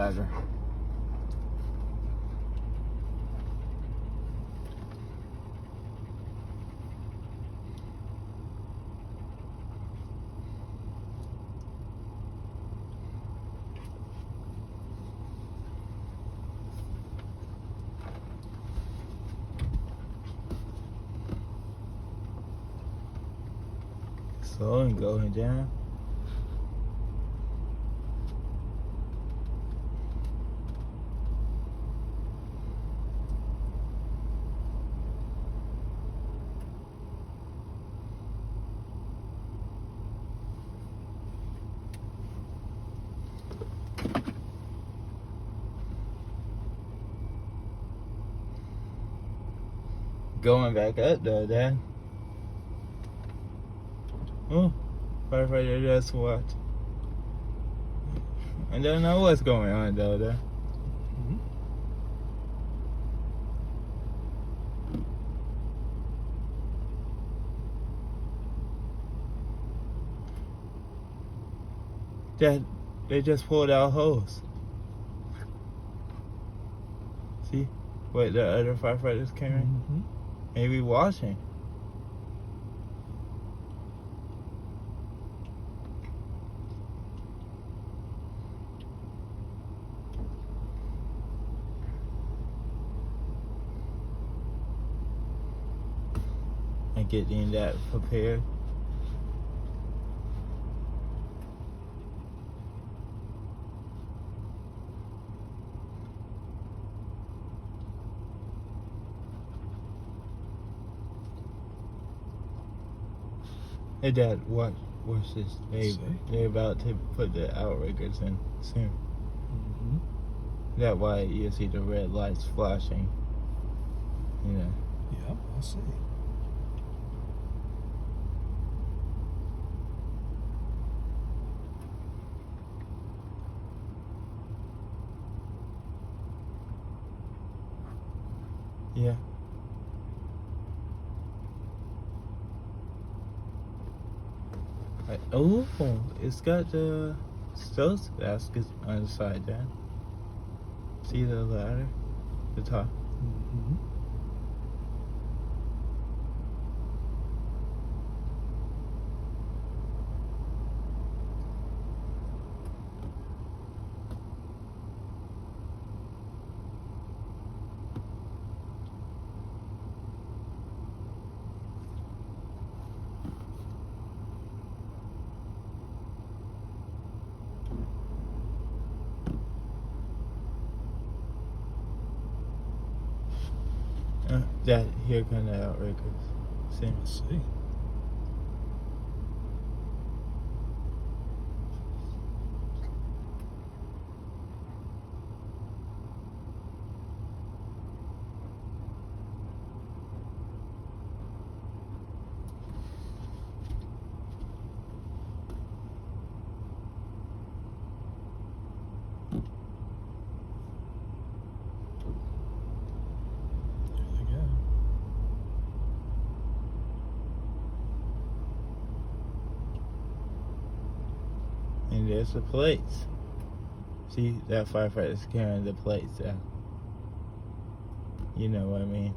ladder. Slow and going down. Going back up though, Dad. Oh, firefighter just what? I don't know what's going on though, Dad. Dad, they just pulled out hose. See? Wait, the other firefighters came in? Mm-hmm. Maybe washing. And getting that prepared. Hey Dad, watch this. They're about to put the outriggers in soon. Mm-hmm. That why you see the red lights flashing. You know. Yeah, I see. Yeah. Oh, it's got the stove baskets on the side, Dad. See the ladder? The top? Mm-hmm. Dad, here come the outriggers. See? I see. And there's the plates. See, that firefighter's carrying the plates out. You know what I mean?